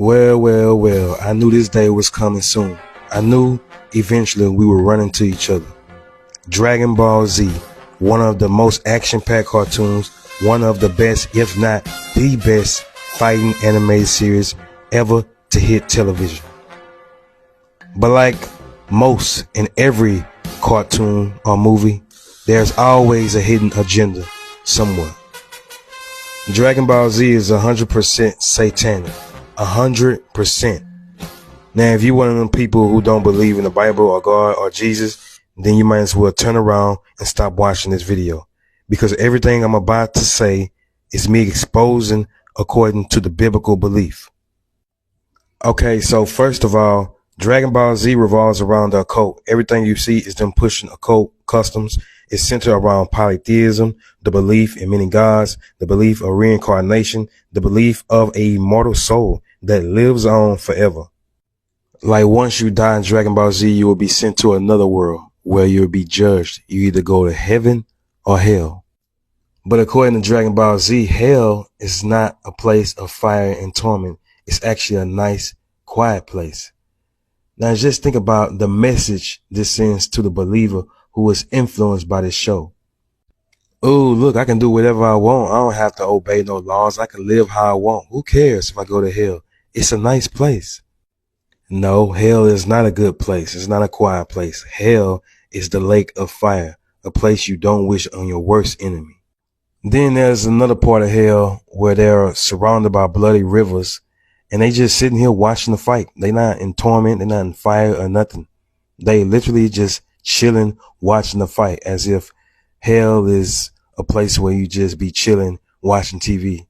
Well, I knew this day was coming soon. I knew eventually we would run into each other. Dragon Ball Z, one of the most action-packed cartoons, one of the best, if not the best, fighting animated series ever to hit television. But like most in every cartoon or movie, there's always a hidden agenda somewhere. Dragon Ball Z is 100% satanic. 100%. Now, if you're one of them people who don't believe in the Bible or God or Jesus, then you might as well turn around and stop watching this video, because everything I'm about to say is me exposing according to the biblical belief. Okay, so first of all, Dragon Ball Z revolves around the occult. Everything you see is them pushing occult customs. It's centered around polytheism, the belief in many gods, the belief of reincarnation, the belief of a immortal soul that lives on forever. Like once you die in Dragon Ball Z, you will be sent to another world where you'll be judged. You either go to heaven or hell. But according to Dragon Ball Z, hell is not a place of fire and torment. It's actually a nice, quiet place. Now just think about the message this sends to the believer who is influenced by this show. Oh, look, I can do whatever I want. I don't have to obey no laws. I can live how I want. Who cares if I go to hell? It's a nice place. No, hell is not a good place. It's not a quiet place. Hell is the lake of fire, a place you don't wish on your worst enemy. Then there's another part of hell where they're surrounded by bloody rivers and they just sitting here watching the fight. They're not in torment. They're not in fire or nothing. They literally just chilling, watching the fight, as if hell is a place where you just be chilling, watching TV.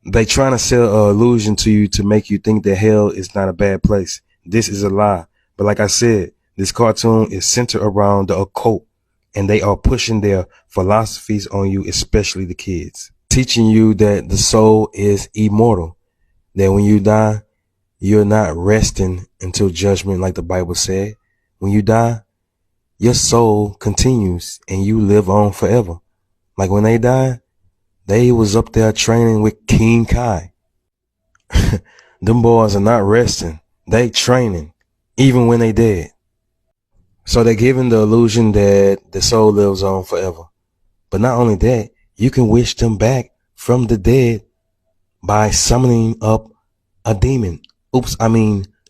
They trying to sell an illusion to you to make you think that hell is not a bad place. This is a lie. But like I said, this cartoon is centered around the occult, and they are pushing their philosophies on you, especially the kids, teaching you that the soul is immortal, that when you die, you're not resting until judgment like the Bible said. When you die, your soul continues and you live on forever. Like when they died, they was up there training with King Kai. Them boys are not resting. They training even when they dead. So they're giving the illusion that the soul lives on forever. But not only that, you can wish them back from the dead by summoning up a demon.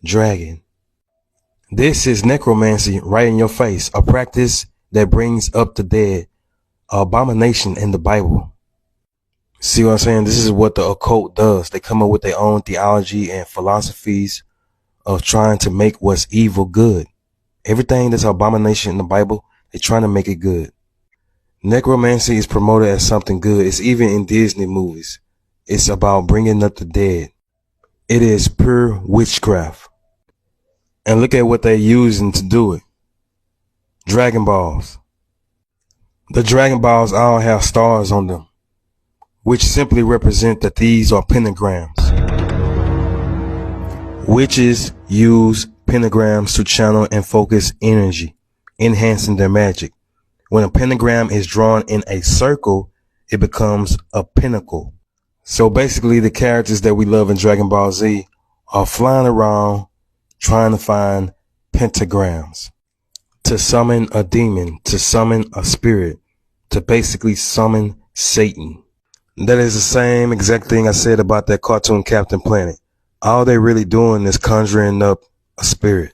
Dragon. This is necromancy right in your face, a practice that brings up the dead, an abomination in the Bible. See what I'm saying? This is what the occult does. They come up with their own theology and philosophies of trying to make what's evil good. Everything that's an abomination in the Bible, they're trying to make it good. Necromancy is promoted as something good. It's even in Disney movies. It's about bringing up the dead. It is pure witchcraft. And look at what they're using to do it. Dragon Balls. The Dragon Balls all have stars on them, which simply represent that these are pentagrams. Witches use pentagrams to channel and focus energy, enhancing their magic. When a pentagram is drawn in a circle, it becomes a pinnacle. So basically, the characters that we love in Dragon Ball Z are flying around trying to find pentagrams to summon a demon, to summon a spirit, to basically summon Satan. That is the same exact thing I said about that cartoon Captain Planet. All they really doing is conjuring up a spirit.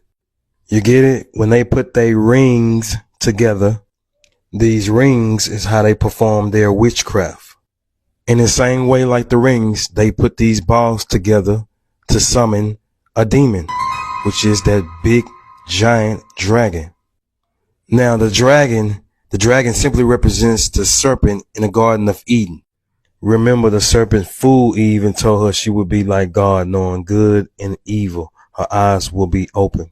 You get it? When they put their rings together, these rings is how they perform their witchcraft. In the same way like the rings, they put these balls together to summon a demon, which is that big giant dragon. Now the dragon simply represents the serpent in the Garden of Eden. Remember, the serpent fooled Eve and told her she would be like God, knowing good and evil. Her eyes will be open,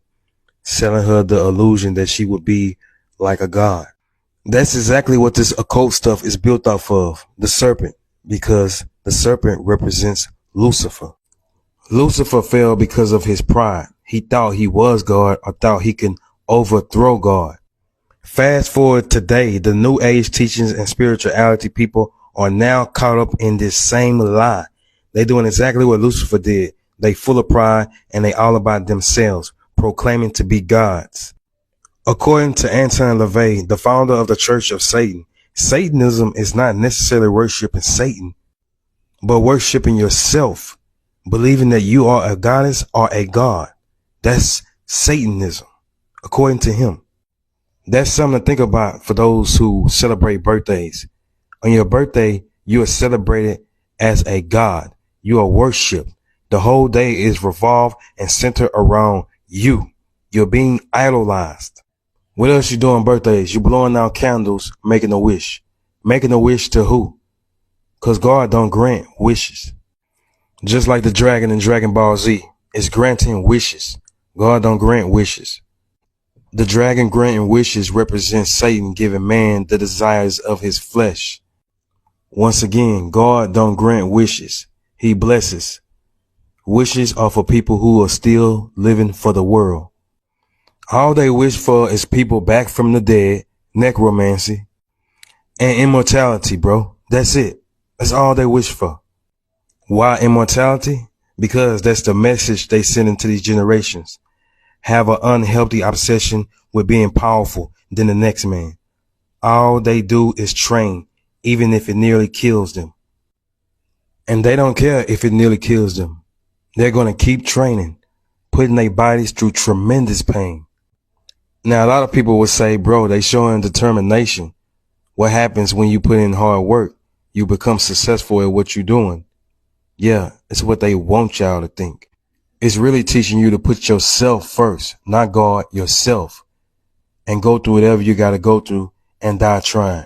selling her the illusion that she would be like a god. That's exactly what this occult stuff is built off of, the serpent, because the serpent represents Lucifer. Lucifer fell because of his pride. He thought he was God, or thought he can overthrow God. Fast forward today, the new age teachings and spirituality people are now caught up in this same lie. They're doing exactly what Lucifer did. They full of pride and they all about themselves, proclaiming to be gods. According to Anton LaVey, the founder of the Church of Satan, Satanism is not necessarily worshiping Satan, but worshiping yourself, believing that you are a goddess or a god. That's Satanism, according to him. That's something to think about for those who celebrate birthdays. On your birthday, you are celebrated as a god. You are worshipped. The whole day is revolved and centered around you. You're being idolized. What else you do on birthdays? You blowing out candles, making a wish. Making a wish to who? Because God don't grant wishes. Just like the dragon in Dragon Ball Z, it's granting wishes. God don't grant wishes. The dragon granting wishes represents Satan giving man the desires of his flesh. Once again, God don't grant wishes. He blesses. Wishes are for people who are still living for the world. All they wish for is people back from the dead, necromancy, and immortality, bro. That's it. That's all they wish for. Why immortality? Because that's the message they send into these generations. Have an unhealthy obsession with being powerful than the next man. All they do is train, even if it nearly kills them. And they don't care if it nearly kills them. They're going to keep training, putting their bodies through tremendous pain. Now, a lot of people would say, bro, they showing determination. What happens when you put in hard work? You become successful at what you're doing. Yeah, it's what they want y'all to think. It's really teaching you to put yourself first, not God, yourself, and go through whatever you got to go through and die trying.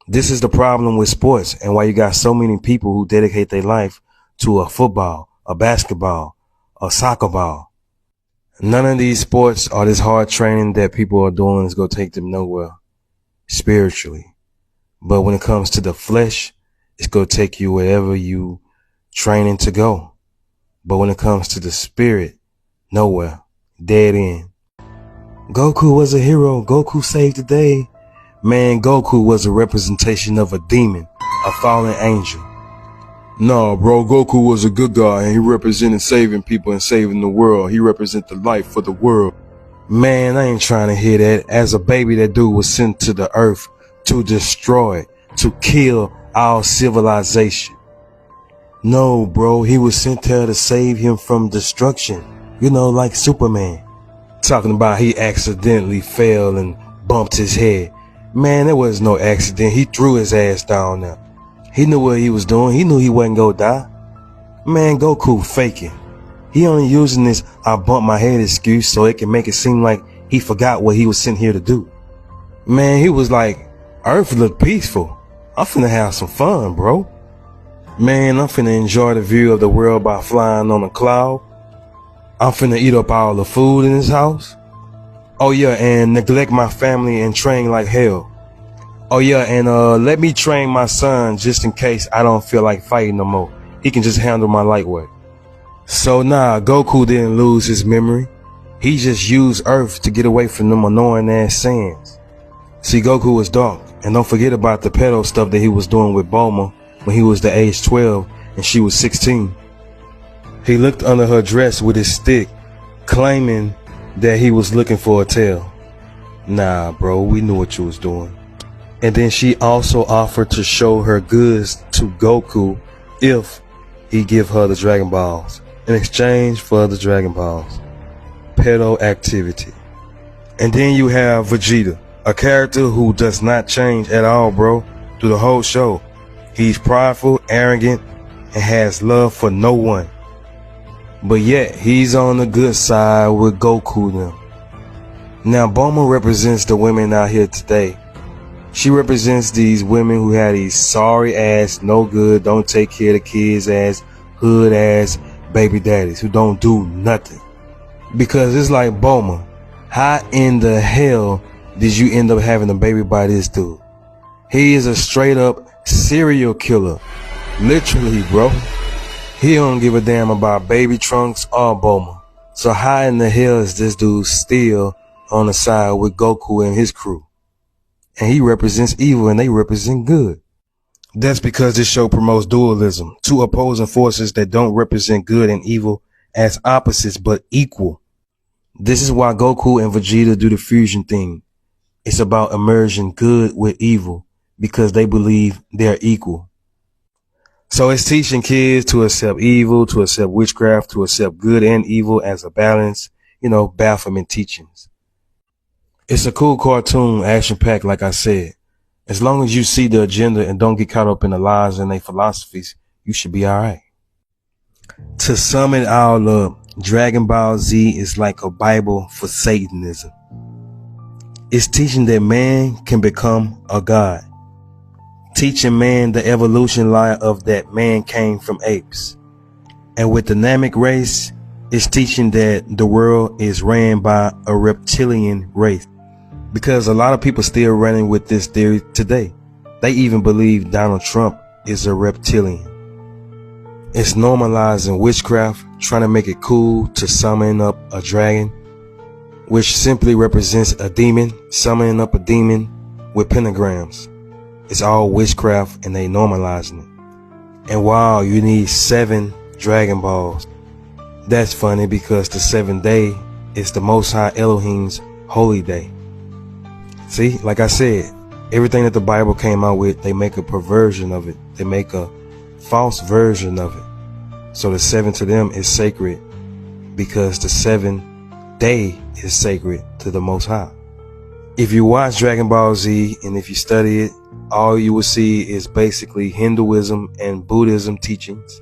This is the problem with sports and why you got so many people who dedicate their life to a football, a basketball, a soccer ball. None of these sports or this hard training that people are doing is going to take them nowhere spiritually. But when it comes to the flesh, it's going to take you wherever you training to go. But when it comes to the spirit, nowhere. Dead end. Goku was a hero. Goku saved the day. Man, Goku was a representation of a demon, a fallen angel. No, bro, Goku was a good guy and he represented saving people and saving the world. He represented the life for the world. Man, I ain't trying to hear that. As a baby, that dude was sent to the earth to destroy it, to kill our civilization. No, bro, he was sent there to save him from destruction. You know, like Superman. Talking about he accidentally fell and bumped his head. Man, there was no accident. He threw his ass down there. He knew what he was doing. He knew he wasn't gonna die. Man, Goku faking. He only using this I bumped my head excuse so it can make it seem like he forgot what he was sent here to do. Man, he was like, Earth look peaceful. I'm finna have some fun, bro. Man, I'm finna enjoy the view of the world by flying on a cloud. I'm finna eat up all the food in this house. Oh yeah, and neglect my family and train like hell. Oh yeah, and let me train my son just in case I don't feel like fighting no more. He can just handle my lightweight. So nah, Goku didn't lose his memory. He just used Earth to get away from them annoying ass Saiyans. See, Goku was dark, and don't forget about the pedo stuff that he was doing with Bulma when he was the age 12 and she was 16. He looked under her dress with his stick, claiming that he was looking for a tail. Nah, bro, we knew what you was doing. And then she also offered to show her goods to Goku if he give her the Dragon Balls in exchange for the Dragon Balls. Pedo activity. And then you have Vegeta, a character who does not change at all, bro, through the whole show. He's prideful, arrogant, and has love for no one. But yet, he's on the good side with Goku now. Now, Bulma represents the women out here today. She represents these women who have these sorry ass, no good, don't take care of the kids ass, hood ass baby daddies who don't do nothing. Because it's like, Bulma, how in the hell did you end up having a baby by this dude? He is a straight up serial killer. Literally, bro. He don't give a damn about baby Trunks or Bulma. So how in the hell is this dude still on the side with Goku and his crew? And he represents evil and they represent good. That's because this show promotes dualism, two opposing forces that don't represent good and evil as opposites but equal. This is why Goku and Vegeta do the fusion thing. It's about merging good with evil because they believe they're equal. So it's teaching kids to accept evil, to accept witchcraft, to accept good and evil as a balance, Baphomet teachings. It's a cool cartoon, action-packed, like I said. As long as you see the agenda and don't get caught up in the lies and their philosophies, you should be alright. To sum it all up, Dragon Ball Z is like a Bible for Satanism. It's teaching that man can become a god. Teaching man the evolution lie of that man came from apes. And with the Namek race, it's teaching that the world is ran by a reptilian race. Because a lot of people still running with this theory today. They even believe Donald Trump is a reptilian. It's normalizing witchcraft, trying to make it cool to summon up a dragon, which simply represents a demon, summoning up a demon with pentagrams. It's all witchcraft and they normalizing it. And wow, you need 7 Dragon Balls. That's funny because the 7th day is the Most High Elohim's holy day. See, like I said, everything that the Bible came out with, they make a perversion of it. They make a false version of it. So the 7 to them is sacred because the 7th day is sacred to the Most High. If you watch Dragon Ball Z and if you study it, all you will see is basically Hinduism and Buddhism teachings.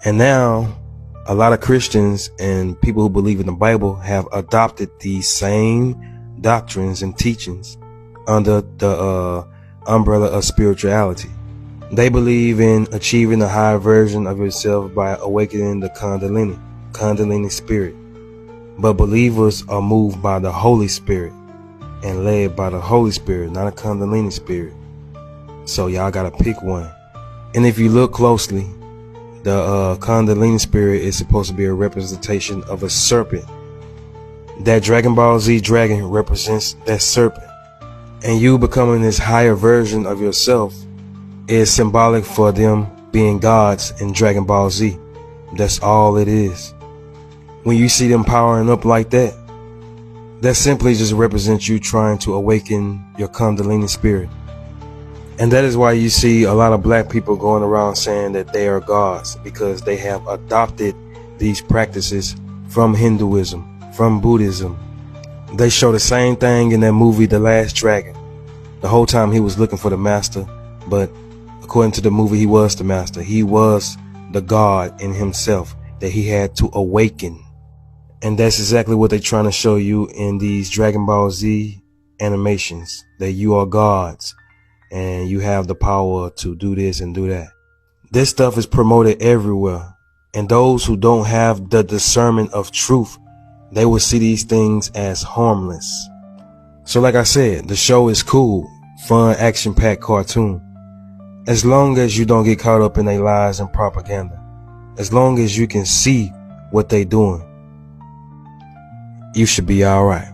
And now a lot of Christians and people who believe in the Bible have adopted these same doctrines and teachings under the umbrella of spirituality. They believe in achieving a higher version of yourself by awakening the Kundalini spirit. But believers are moved by the Holy Spirit and led by the Holy Spirit, not a Kundalini spirit. So y'all gotta pick one. And if you look closely, the Kundalini spirit is supposed to be a representation of a serpent. That Dragon Ball Z dragon represents that serpent. And you becoming this higher version of yourself is symbolic for them being gods in Dragon Ball Z. That's all it is. When you see them powering up like that, that simply just represents you trying to awaken your Kundalini spirit. And that is why you see a lot of black people going around saying that they are gods, because they have adopted these practices from Hinduism, from Buddhism. They show the same thing in that movie, The Last Dragon. The whole time he was looking for the master, but according to the movie, he was the master. He was the god in himself that he had to awaken. And that's exactly what they're trying to show you in these Dragon Ball Z animations, that you are gods and you have the power to do this and do that. This stuff is promoted everywhere. And those who don't have the discernment of truth, they will see these things as harmless. So like I said, the show is cool, fun, action-packed cartoon. As long as you don't get caught up in their lies and propaganda, as long as you can see what they doing, you should be alright.